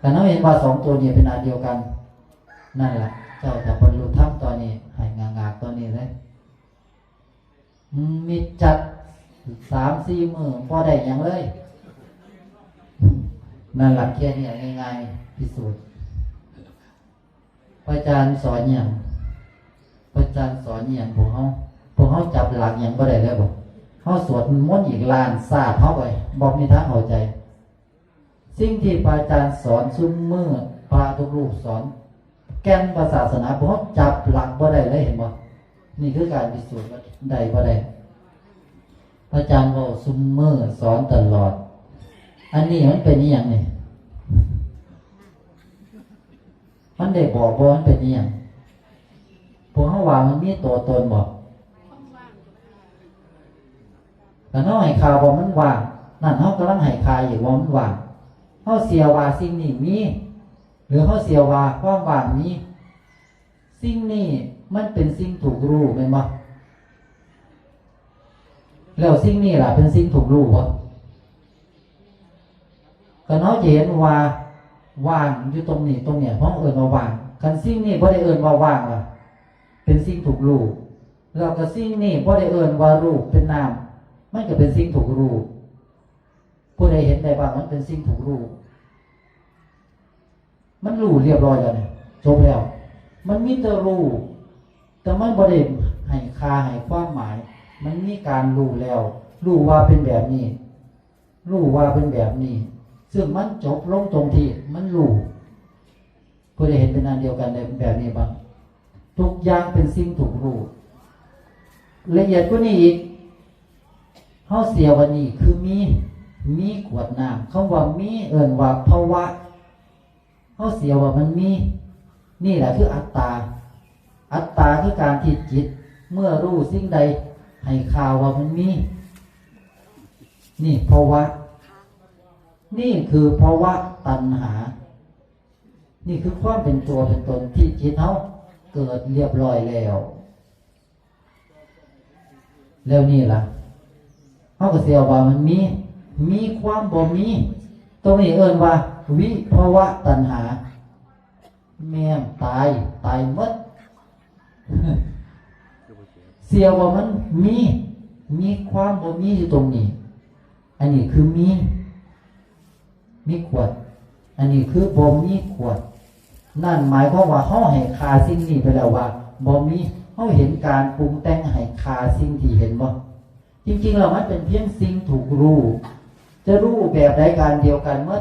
การเราเห็นว่าสองตัวนี้เป็นอันเดียวกันนั่นแหละเจ้าจะบรรลุธรรมตอนนี้ให้งากๆตอนนี้เลยมีจัด3-4 มื้อพอได้อย่างเลยนั่นหลักแค่นี้ง่ายๆพิสูจน์พระอาจารย์สอนอย่างพระอาจารย์สอนอย่างพวกเขาจับหลักอย่างก็ได้แล้วบอกเขาสวดมนต์อีกล้านศาสตร์เขาไปบอกมีทางเข้าใจสิ่งที่พระอาจารย์สอนซุ้มมือพระทุกรูปสอนแก่นศาสนาพวกเขาจับหลักก็ได้เลยเห็นบ่นี่คือการพิสูจน์ว่าได้ก็ได้พระอาจารย์บอกซุ้มมือสอนตลอดอันนี้มันเป็นอย่างไงมันได้บอกว่ามันเป็นอย่างพวกเขาว่ามันมีตัวตนบอกแต่น้องให้ข่าวบอกมันว่างนั่นเขากำลังให้ข่าวอยู่ว่ามันว่างเขาเสียว่าสิ่งนี้มีหรือเขาเสียว่าความว่างนี้สิ่งนี้มันเป็นสิ่งถูกรู้ไหมมั้งแล้วสิ่งนี้ล่ะเป็นสิ่งถูกรู้วะก็น้องจะเห็นว่าว่างอยู่ตรงนี้ตรงเนี้ยเพราะเอิญว่าว่างคันสิ่งนี้เพราะได้เอิญว่าว่างล่ะเป็นสิ่งถูกรู้แล้วก็สิ่งนี้เพราะได้เอิญว่ารูปเป็นนามมันก็เป็นสิ่งถูกรู้ผู้ใดเห็นได้ว่ามันเป็นสิ่งถูกรู้มันรู้เรียบร้อยแล้วเนี่ยจบแล้วมันมีแต่รู้แต่มันบ่ได้ให้ค่าให้ความหมายมันมีการรู้แล้วรู้ว่าเป็นแบบนี้รู้ว่าเป็นแบบนี้ซึ่งมันจบลงตรงที่มันรู้ผู้ใดเห็นเป็นอันเดียวกันในแบบนี้บ้างทุกอย่างเป็นสิ่งถูกรู้ละเอียดกว่านี้อีกเขาเสียวันนี้คือมีขวดน้ำเขาว่ามีเอิ้นว่าภาวะเขาเสียว่ามันมีนี่แหละคืออัตตาคือการที่จิตเมื่อรู้สิ่งใดให้ข่าวว่ามันมีนี่ภาวะนี่คือภาวะตัณหานี่คือความเป็นตัวเป็นตนที่จิตเขาเกิดเรียบร้อยแล้วนี่ล่ะเขาก็เสียว่ามันมีความบ่มีตรงนี้เอิ้นว่าวิภาวะตัณหาแม่มตายหมดเสียว่ามันมีความบ่มีอยู่ตรงนี้อันนี้คือมีขวดอันนี้คือบ่มีขวดนั่นหมายความว่าเฮาให้ค่าสิ่งนี้ไปแล้วว่าบ่มีเฮาเห็นการปรุงแต่งให้ค่าสิ่งที่เห็นบ่จริงๆแล้วมันเป็นเพียงสิ่งถูกรู้จะรู้แบบใดการเดียวกันเมื่อ